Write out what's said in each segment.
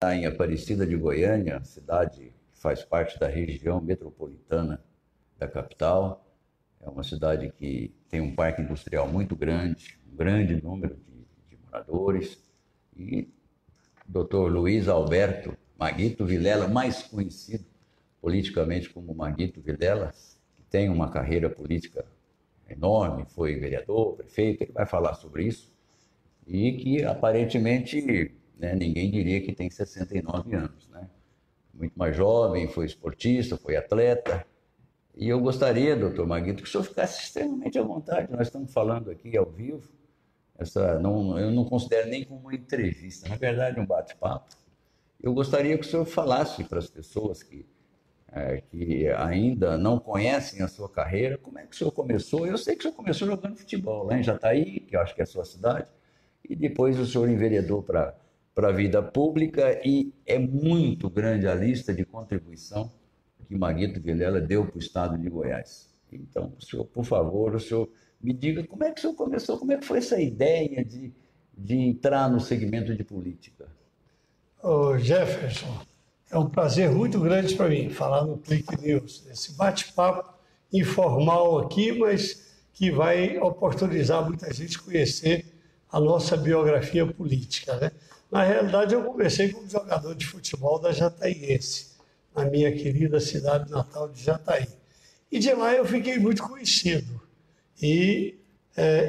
Em Aparecida de Goiânia, cidade que faz parte da região metropolitana da capital. É uma cidade que tem um parque industrial muito grande, um grande número de moradores. E o doutor Luiz Alberto Maguito Vilela, mais conhecido politicamente como Maguito Vilela, que tem uma carreira política enorme, foi vereador, prefeito, ele vai falar sobre isso, e que aparentemente, né, ninguém diria que tem 69 anos, né? Muito mais jovem, foi esportista, foi atleta. E eu gostaria, doutor Maguito, que o senhor ficasse extremamente à vontade. Nós estamos falando aqui ao vivo. Eu não considero nem como uma entrevista, na verdade, um bate-papo. Eu gostaria que o senhor falasse para as pessoas que ainda não conhecem a sua carreira, como é que o senhor começou. Eu sei que o senhor começou jogando futebol lá em Jataí, que eu acho que é a sua cidade, e depois o senhor enveredou para a vida pública, e é muito grande a lista de contribuição que Maguito Vilela deu para o estado de Goiás. Então, o senhor, por favor, o senhor me diga como é que o senhor começou, como é que foi essa ideia de entrar no segmento de política? Ô Jefferson, é um prazer muito grande para mim falar no Clique News. Esse bate-papo informal aqui, mas que vai oportunizar muita gente conhecer a nossa biografia política, né? Na realidade, eu comecei como jogador de futebol da Jataiense, na minha querida cidade natal de Jataí. E de lá eu fiquei muito conhecido e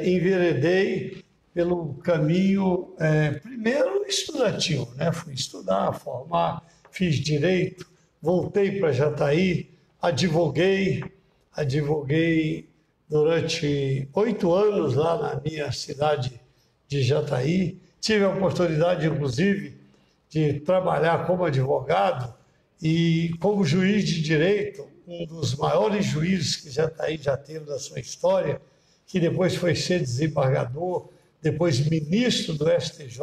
enveredei pelo caminho, primeiro estudantil, né? Fui estudar, formar, fiz direito, voltei para Jataí, advoguei durante 8 anos lá na minha cidade de Jataí. Tive a oportunidade, inclusive, de trabalhar como advogado e como juiz de direito, um dos maiores juízes que Jataí já teve na sua história, que depois foi ser desembargador, depois ministro do STJ,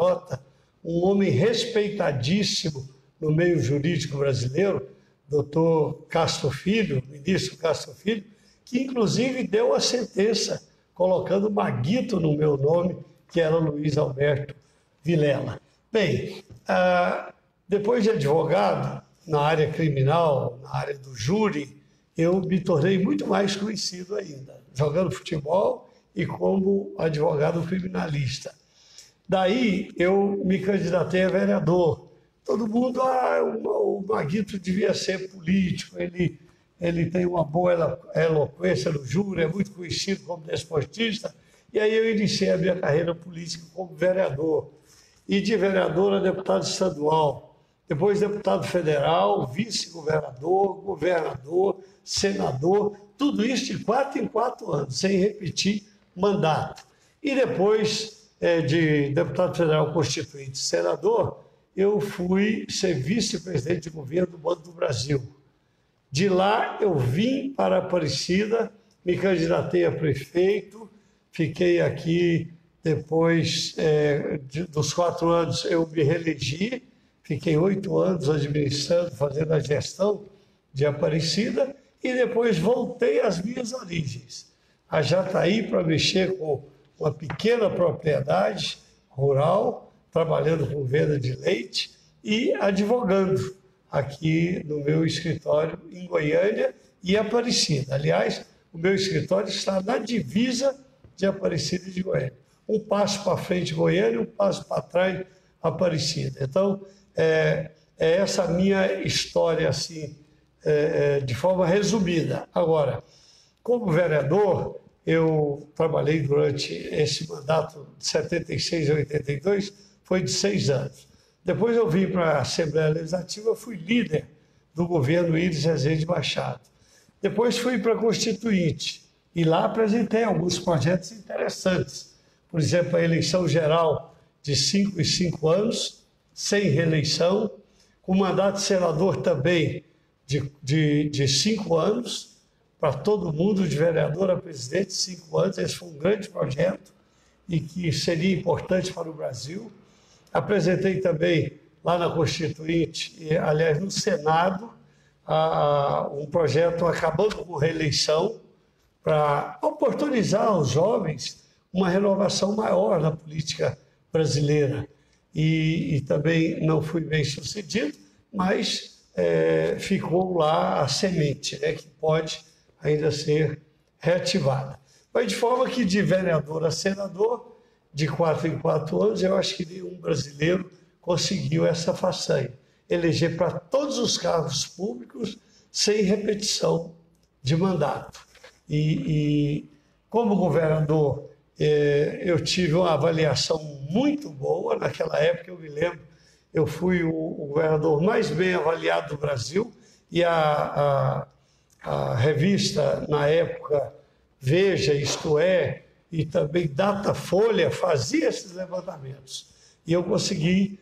um homem respeitadíssimo no meio jurídico brasileiro, doutor Castro Filho, ministro Castro Filho, que inclusive deu a sentença colocando Maguito no meu nome, que era Luiz Alberto Vilela. Bem, depois de advogado, na área criminal, na área do júri, eu me tornei muito mais conhecido ainda, jogando futebol e como advogado criminalista. Daí eu me candidatei a vereador. Todo mundo, o Maguito devia ser político, ele tem uma boa eloquência no júri, é muito conhecido como desportista. E aí eu iniciei a minha carreira política como vereador. E de vereador a deputado estadual, depois deputado federal, vice-governador, governador, senador, tudo isso de 4 em 4 anos, sem repetir mandato. E depois de deputado federal constituinte, senador, eu fui ser vice-presidente de governo do Banco do Brasil. De lá eu vim para Aparecida, me candidatei a prefeito, fiquei aqui. Depois dos 4 anos eu me reelegi, fiquei 8 anos administrando, fazendo a gestão de Aparecida, e depois voltei às minhas origens, a Jataí, para mexer com uma pequena propriedade rural, trabalhando com venda de leite e advogando aqui no meu escritório em Goiânia e Aparecida. Aliás, o meu escritório está na divisa de Aparecida e de Goiânia. Um passo para frente Goiânia, um passo para trás Aparecida. Então, é essa a minha história, assim, de forma resumida. Agora, como vereador, eu trabalhei durante esse mandato de 76 a 82, foi de 6 anos. Depois eu vim para a Assembleia Legislativa, fui líder do governo Íris Rezende Machado. Depois fui para a Constituinte e lá apresentei alguns projetos interessantes. Por exemplo, a eleição geral de 5 em 5 anos, sem reeleição, com mandato de senador também de 5 anos, para todo mundo, de vereador a presidente, 5 anos. Esse foi um grande projeto e que seria importante para o Brasil. Apresentei também lá na Constituinte, aliás, no Senado, um projeto acabando com reeleição, para oportunizar aos jovens uma renovação maior na política brasileira. e também não fui bem sucedido, mas ficou lá a semente, né, que pode ainda ser reativada. Mas de forma que de vereador a senador, de 4 em 4 anos, eu acho que nenhum brasileiro conseguiu essa façanha. Eleger para todos os cargos públicos sem repetição de mandato. E como governador, eu tive uma avaliação muito boa. Naquela época, eu me lembro, eu fui o governador mais bem avaliado do Brasil e a revista, na época, Veja, Isto É, e também Datafolha fazia esses levantamentos. E eu consegui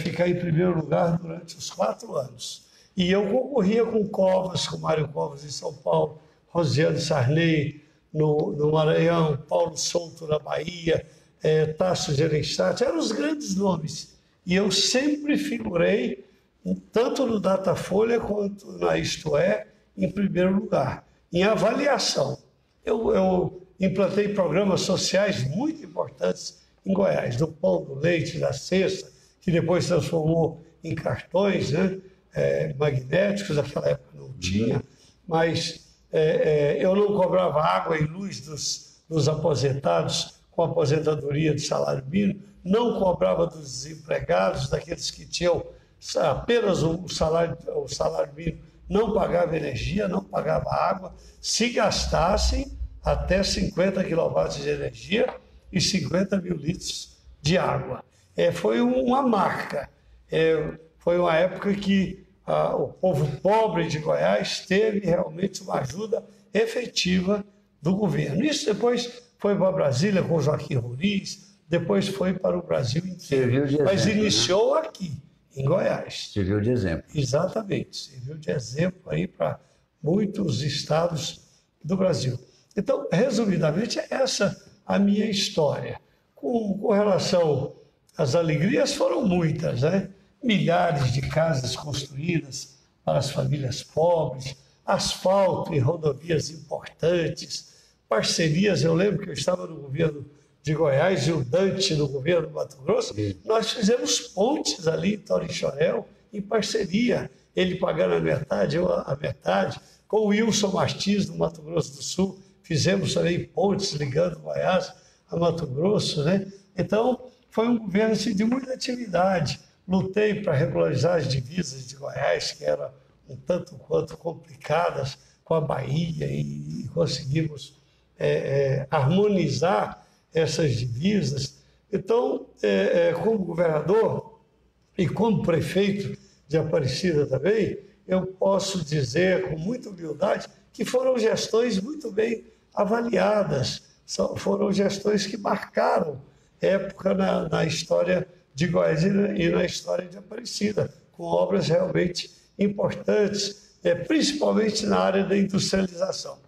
ficar em primeiro lugar durante os 4 anos. E eu concorria com Covas, com Mário Covas em São Paulo, Rosiane Sarney no Maranhão, Paulo Souto na Bahia, Tasso Gereissati, eram os grandes nomes. E eu sempre figurei, tanto no Datafolha quanto na Isto É, em primeiro lugar, em avaliação. Eu implantei programas sociais muito importantes em Goiás, do pão, do leite, da cesta, que depois transformou em cartões, né, magnéticos, naquela época não tinha, mas eu não cobrava água e luz dos aposentados com aposentadoria de salário mínimo, não cobrava dos desempregados, daqueles que tinham apenas o salário mínimo, não pagava energia, não pagava água, se gastassem até 50 kW de energia e 50 mil litros de água. Foi uma marca. Foi uma época que o povo pobre de Goiás teve realmente uma ajuda efetiva do governo. Isso depois foi para Brasília com Joaquim Roriz, depois foi para o Brasil inteiro. Mas iniciou aqui, em Goiás. Serviu de exemplo. Exatamente, serviu de exemplo aí para muitos estados do Brasil. Então, resumidamente, é essa a minha história. Com relação às alegrias, foram muitas, né? Milhares de casas construídas para as famílias pobres, asfalto e rodovias importantes, parcerias. Eu lembro que eu estava no governo de Goiás e o Dante no governo do Mato Grosso. Nós fizemos pontes ali em Torixoréu, em parceria, ele pagando a metade, eu a metade. Com o Wilson Martins, do Mato Grosso do Sul, fizemos também pontes ligando Goiás a Mato Grosso, né? Então, foi um governo assim, de muita atividade. Lutei para regularizar as divisas de Goiás, que eram um tanto quanto complicadas com a Bahia, e conseguimos harmonizar essas divisas. Então, como governador e como prefeito de Aparecida também, eu posso dizer com muita humildade que foram gestões muito bem avaliadas, foram gestões que marcaram época na história de Goiás e na história de Aparecida, com obras realmente importantes, principalmente na área da industrialização.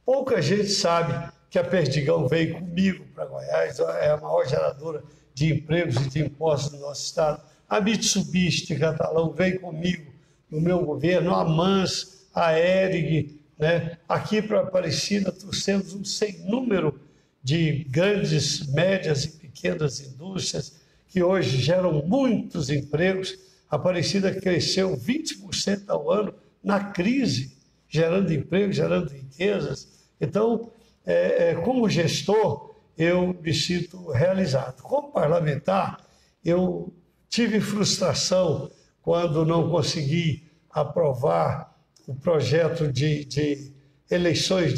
Pouca gente sabe que a Perdigão veio comigo para Goiás, é a maior geradora de empregos e de impostos do nosso estado. A Mitsubishi Catalão veio comigo no meu governo, a Mans, a Erig, né? Aqui para Aparecida trouxemos um sem número de grandes, médias e pequenas indústrias que hoje geram muitos empregos. A Aparecida cresceu 20% ao ano na crise, gerando emprego, gerando riquezas. Então, como gestor, eu me sinto realizado. Como parlamentar, eu tive frustração quando não consegui aprovar o projeto de eleições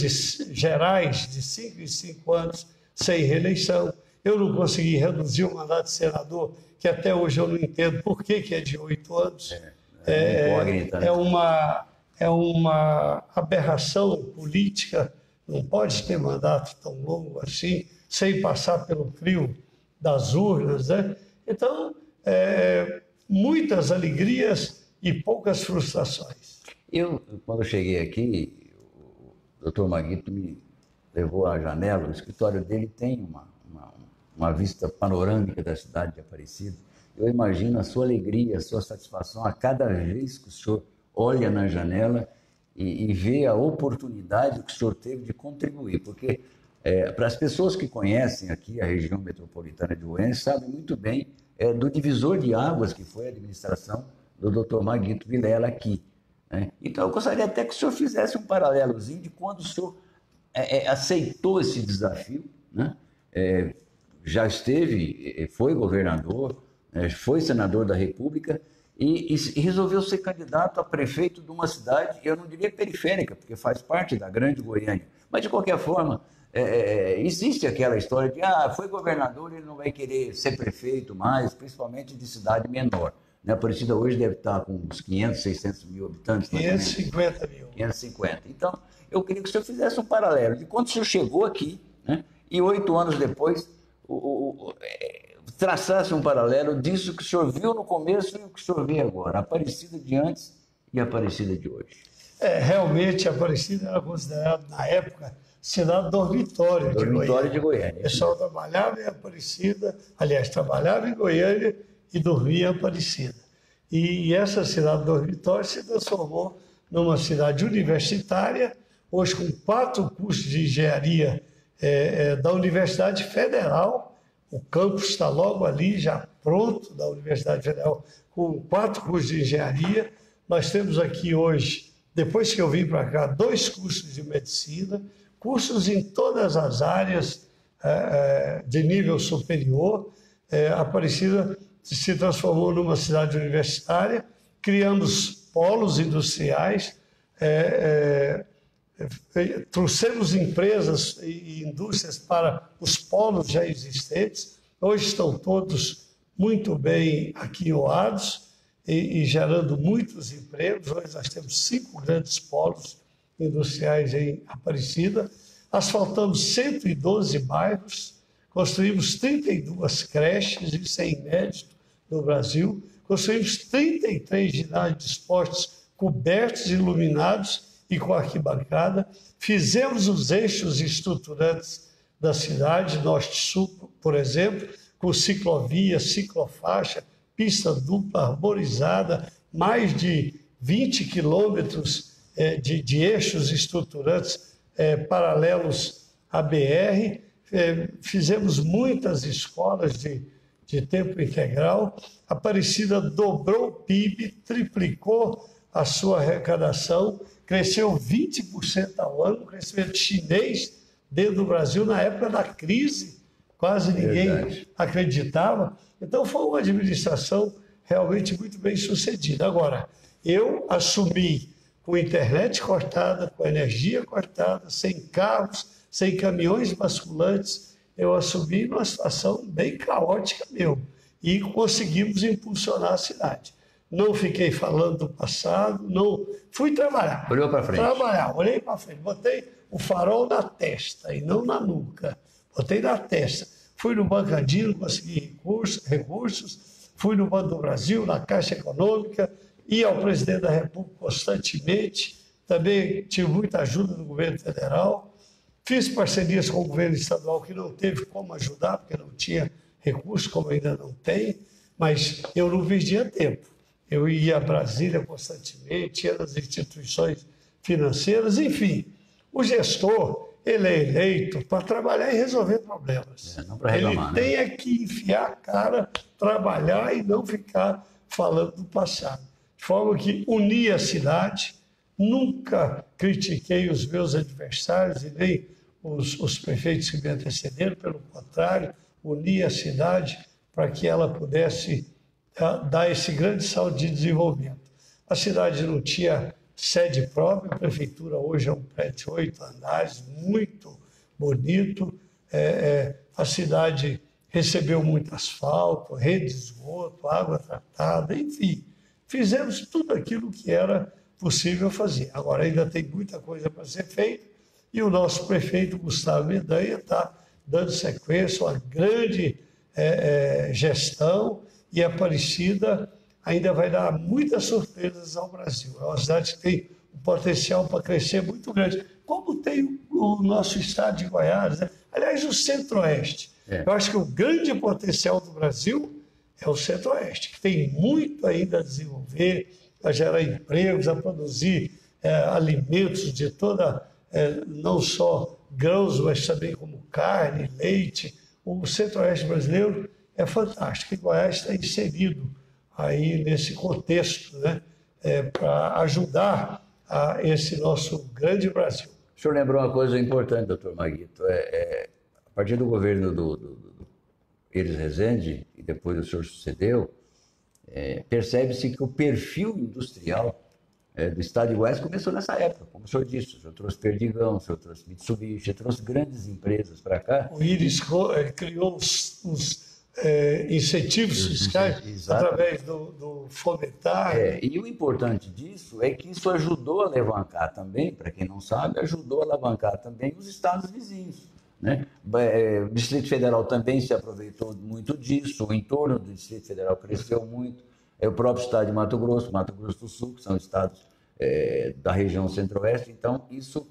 gerais de 5 em 5 anos sem reeleição. Eu não consegui reduzir o mandato de senador, que até hoje eu não entendo por que é de 8 anos. É uma aberração política, não pode ter mandato tão longo assim, sem passar pelo crivo das urnas, né? Então, muitas alegrias e poucas frustrações. Quando eu cheguei aqui, o doutor Maguito me levou à janela. O escritório dele tem uma vista panorâmica da cidade de Aparecida. Eu imagino a sua alegria, a sua satisfação a cada vez que o senhor olha na janela e vê a oportunidade que o senhor teve de contribuir, porque para as pessoas que conhecem aqui a região metropolitana de Goiânia, sabem muito bem do divisor de águas, que foi a administração do Dr. Maguito Vilela aqui, né? Então, eu gostaria até que o senhor fizesse um paralelozinho de quando o senhor aceitou esse desafio, né? Já esteve, foi governador, foi senador da República e resolveu ser candidato a prefeito de uma cidade, eu não diria periférica, porque faz parte da grande Goiânia, mas de qualquer forma, existe aquela história de foi governador, ele não vai querer ser prefeito mais, principalmente de cidade menor. A Aparecida hoje deve estar com uns 500, 600 mil habitantes. 550 mil. 550. Então, eu queria que o senhor fizesse um paralelo de quando o senhor chegou aqui, né, e 8 anos depois traçasse um paralelo disso que o senhor viu no começo e o que o senhor vê agora, a Aparecida de antes e a Aparecida de hoje. Realmente, a Aparecida era considerada, na época, cidade dormitório de Goiânia. O pessoal trabalhava em Aparecida, aliás, trabalhava em Goiânia e dormia em Aparecida. E essa cidade dormitório se transformou numa cidade universitária, hoje com 4 cursos de engenharia da Universidade Federal. O campus está logo ali, já pronto, da Universidade Federal, com 4 cursos de engenharia. Nós temos aqui hoje, depois que eu vim para cá, 2 cursos de medicina, cursos em todas as áreas de nível superior. Aparecida se transformou numa cidade universitária, criamos polos industriais, trouxemos empresas e indústrias para os polos já existentes. Hoje estão todos muito bem aquinhoados e gerando muitos empregos. Hoje nós temos 5 grandes polos industriais em Aparecida. Asfaltamos 112 bairros, construímos 32 creches, isso é inédito no Brasil. Construímos 33 ginásios de esportes cobertos, iluminados e com arquibancada. Fizemos os eixos estruturantes da cidade, norte-sul, por exemplo, com ciclovia, ciclofaixa, pista dupla arborizada, mais de 20 quilômetros de eixos estruturantes paralelos à BR. Fizemos muitas escolas de tempo integral. Aparecida dobrou o PIB, triplicou a sua arrecadação, cresceu 20% ao ano, crescimento chinês dentro do Brasil na época da crise, quase ninguém acreditava. Então foi uma administração realmente muito bem sucedida. Agora, eu assumi com internet cortada, com energia cortada, sem carros, sem caminhões basculantes, eu assumi numa situação bem caótica mesmo e conseguimos impulsionar a cidade. Não fiquei falando do passado, não fui trabalhar. Olhou para frente. Olhei para frente, botei o farol na testa e não na nuca. Botei na testa. Fui no Banco Andino, consegui recursos, fui no Banco do Brasil, na Caixa Econômica, ia ao presidente da República constantemente, também tive muita ajuda do governo federal, fiz parcerias com o governo estadual que não teve como ajudar, porque não tinha recursos, como ainda não tem, mas eu não perdia tempo. Eu ia a Brasília constantemente, ia nas instituições financeiras, enfim. O gestor, ele é eleito para trabalhar e resolver problemas. Não para reclamar, ele tem que enfiar a cara, trabalhar e não ficar falando do passado. De forma que unia a cidade, nunca critiquei os meus adversários e nem os prefeitos que me antecederam, pelo contrário, unia a cidade para que ela pudesse dar esse grande salto de desenvolvimento. A cidade não tinha sede própria, a prefeitura hoje é um prédio de 8 andares, muito bonito. A cidade recebeu muito asfalto, rede de esgoto, água tratada, enfim. Fizemos tudo aquilo que era possível fazer. Agora ainda tem muita coisa para ser feita e o nosso prefeito, Gustavo Mendanha, está dando sequência a uma grande gestão, e a Aparecida ainda vai dar muitas surpresas ao Brasil. É uma cidade que tem um potencial para crescer muito grande, como tem o nosso estado de Goiás, né? Aliás, o Centro-Oeste. Eu acho que o grande potencial do Brasil é o Centro-Oeste, que tem muito ainda a desenvolver, a gerar empregos, a produzir alimentos de toda, não só grãos, mas também como carne, leite. O Centro-Oeste brasileiro é fantástica. E Goiás está inserido aí nesse contexto, né, para ajudar a esse nosso grande Brasil. O senhor lembrou uma coisa importante, doutor Maguito. A partir do governo do Iris Rezende, e depois o senhor sucedeu, percebe-se que o perfil industrial do estado de Goiás começou nessa época, como o senhor disse. O senhor trouxe Perdigão, o senhor trouxe Mitsubishi, trouxe grandes empresas para cá. O Iris criou os incentivos fiscais através do fomentar. E o importante disso é que isso ajudou a alavancar também, para quem não sabe, ajudou a alavancar também os estados vizinhos, né? O Distrito Federal também se aproveitou muito disso, o entorno do Distrito Federal cresceu muito, o próprio estado de Mato Grosso do Sul, que são estados da região centro-oeste. Então isso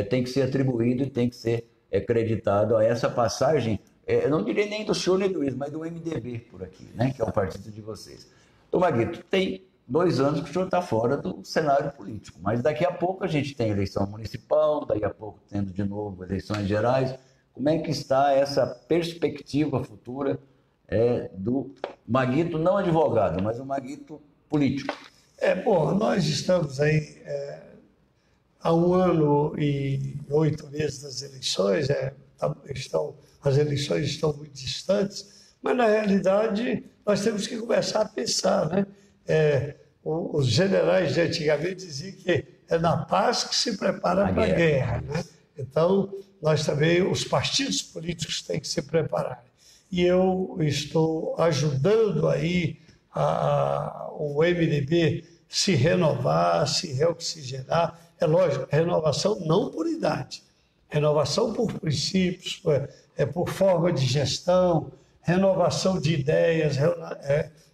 tem que ser atribuído e tem que ser acreditado a essa passagem, eu não direi nem do senhor nem do Luiz, mas do MDB por aqui, né, que é o partido de vocês. Então, Maguito, tem 2 anos que o senhor está fora do cenário político, mas daqui a pouco a gente tem eleição municipal, daqui a pouco tendo de novo eleições gerais. Como é que está essa perspectiva futura do Maguito, não advogado, mas o Maguito político? Bom, nós estamos aí há 1 ano e 8 meses das eleições, as eleições estão muito distantes, mas na realidade nós temos que começar a pensar, né? Os generais de antigamente diziam que é na paz que se prepara para a guerra, né? Então, nós também, os partidos políticos têm que se preparar. E eu estou ajudando aí o MDB se renovar, se reoxigenar. É lógico, renovação não por idade, renovação por princípios, por forma de gestão, renovação de ideias,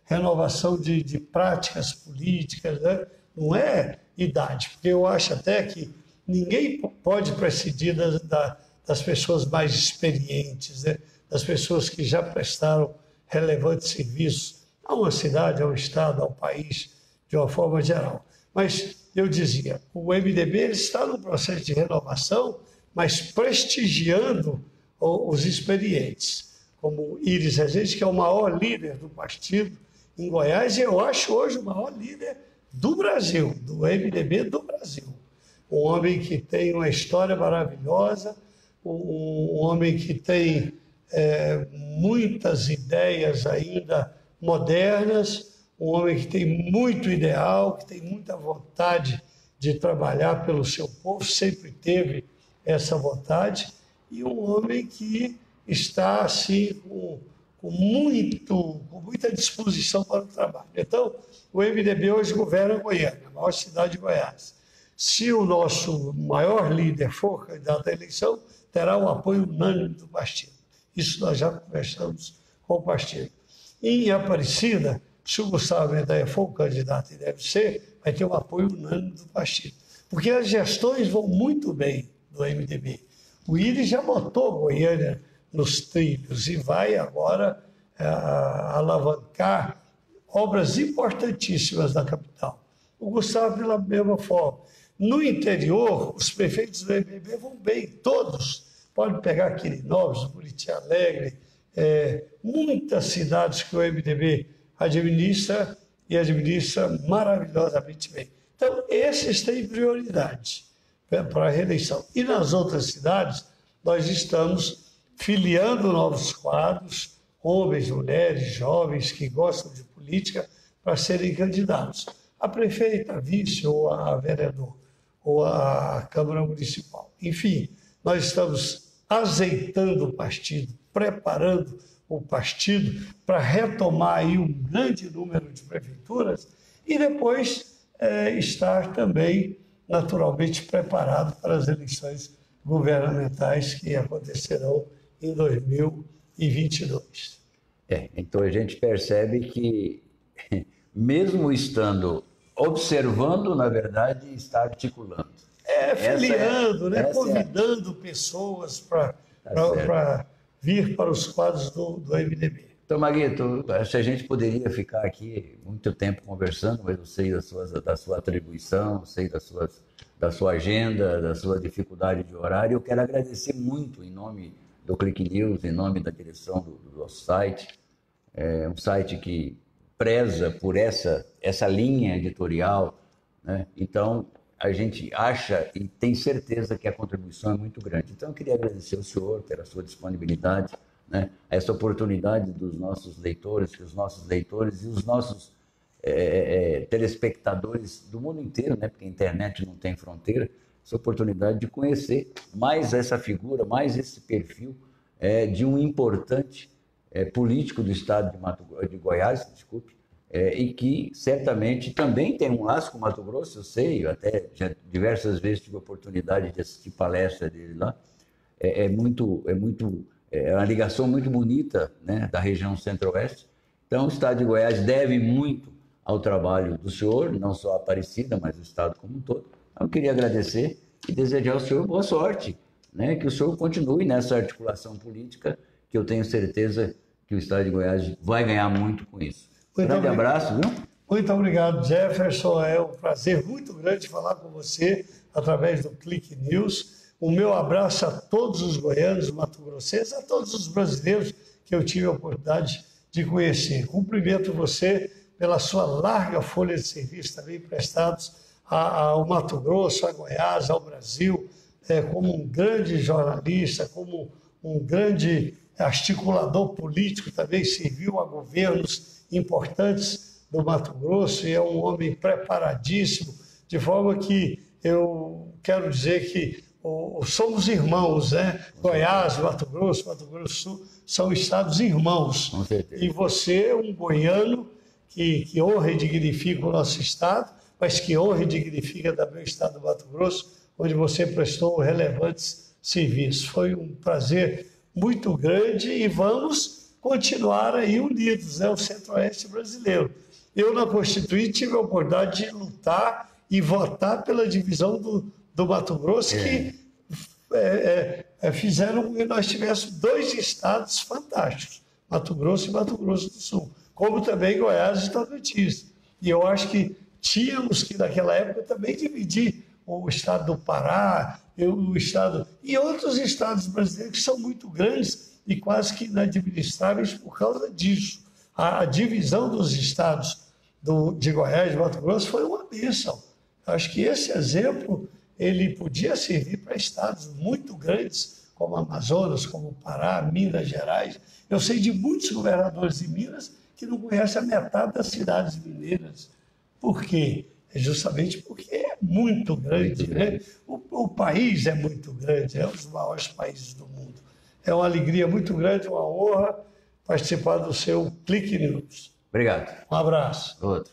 renovação de práticas políticas, né? Não é idade, porque eu acho até que ninguém pode prescindir das pessoas mais experientes, né? Das pessoas que já prestaram relevantes serviços a uma cidade, a um estado, ao país, de uma forma geral. Mas eu dizia, o MDB ele está no processo de renovação, mas prestigiando os experientes, como Iris Rezende, que é o maior líder do partido em Goiás, e eu acho hoje o maior líder do Brasil, do MDB do Brasil. Um homem que tem uma história maravilhosa, um homem que tem muitas ideias ainda modernas, um homem que tem muito ideal, que tem muita vontade de trabalhar pelo seu povo, sempre teve essa vontade, e um homem que está assim com muita disposição para o trabalho. Então, o MDB hoje governa Goiânia, a maior cidade de Goiás. Se o nosso maior líder for candidato à eleição, terá o apoio unânime do partido. Isso nós já conversamos com o partido. Em Aparecida, se o Gustavo Mendanha for o candidato, e deve ser, vai ter o apoio unânime do partido. Porque as gestões vão muito bem do MDB. O Iris já botou Goiânia nos trilhos e vai agora alavancar obras importantíssimas da capital. O Gustavo, pela mesma forma. No interior, os prefeitos do MDB vão bem, todos. Pode pegar Quirinópolis, Buriti Alegre, muitas cidades que o MDB administra e administra maravilhosamente bem. Então, esses têm prioridade para a reeleição. E nas outras cidades, nós estamos filiando novos quadros, homens, mulheres, jovens que gostam de política, para serem candidatos a prefeito, a vice ou a vereador, ou a Câmara Municipal. Enfim, nós estamos azeitando o partido, preparando o partido para retomar aí um grande número de prefeituras e depois estar também naturalmente preparado para as eleições governamentais que acontecerão em 2022. Então a gente percebe que, mesmo estando observando, na verdade, está articulando. Filiando, convidando pessoas para vir para os quadros do MDB. Então, Maguito, acho que a gente poderia ficar aqui muito tempo conversando, mas eu sei da sua atribuição, eu sei da sua agenda, da sua dificuldade de horário. Eu quero agradecer muito, em nome do Clique News, em nome da direção do nosso site, é um site que preza por essa linha editorial, né? Então, a gente acha e tem certeza que a contribuição é muito grande. Então, eu queria agradecer ao senhor pela sua disponibilidade, né? Essa oportunidade dos nossos leitores, que os nossos leitores e os nossos telespectadores do mundo inteiro, né? Porque a internet não tem fronteira, essa oportunidade de conhecer mais essa figura, mais esse perfil de um importante político do estado de Goiás, desculpe, e que certamente também tem um laço com o Mato Grosso, eu sei, eu até já diversas vezes tive a oportunidade de assistir palestra dele lá. É uma ligação muito bonita, né, da região centro-oeste. Então, o estado de Goiás deve muito ao trabalho do senhor, não só a Aparecida, mas o estado como um todo. Então, eu queria agradecer e desejar ao senhor boa sorte, né, que o senhor continue nessa articulação política, que eu tenho certeza que o estado de Goiás vai ganhar muito com isso. Grande abraço, viu? Muito obrigado, Jefferson. É um prazer muito grande falar com você através do Clique News. O meu abraço a todos os goianos, mato-grossenses, a todos os brasileiros que eu tive a oportunidade de conhecer. Cumprimento você pela sua larga folha de serviço também prestados ao Mato Grosso, a Goiás, ao Brasil, como um grande jornalista, como um grande articulador político, também serviu a governos importantes do Mato Grosso e é um homem preparadíssimo, de forma que eu quero dizer que somos irmãos, né? Goiás, Mato Grosso do Sul são estados irmãos. Com certeza. E você é um goiano que honra e dignifica o nosso estado, mas que honra e dignifica também o estado do Mato Grosso, onde você prestou relevantes serviços. Foi um prazer muito grande e vamos continuar aí unidos, né? O Centro-Oeste brasileiro. Eu, na Constituinte, tive a oportunidade de lutar e votar pela divisão do Mato Grosso, que fizeram com que nós tivéssemos dois estados fantásticos, Mato Grosso e Mato Grosso do Sul, como também Goiás e Tocantins. E eu acho que tínhamos que, naquela época, também dividir o estado do Pará, o estado e outros estados brasileiros que são muito grandes e quase que inadministráveis por causa disso. A divisão dos estados de Goiás e Mato Grosso foi uma bênção. Acho que esse exemplo ele podia servir para estados muito grandes, como Amazonas, como Pará, Minas Gerais. Eu sei de muitos governadores de Minas que não conhecem a metade das cidades mineiras. Por quê? É justamente porque é muito grande, né? O país é muito grande, é um dos maiores países do mundo. É uma alegria muito grande, uma honra participar do seu Clique News. Obrigado. Um abraço. Outro.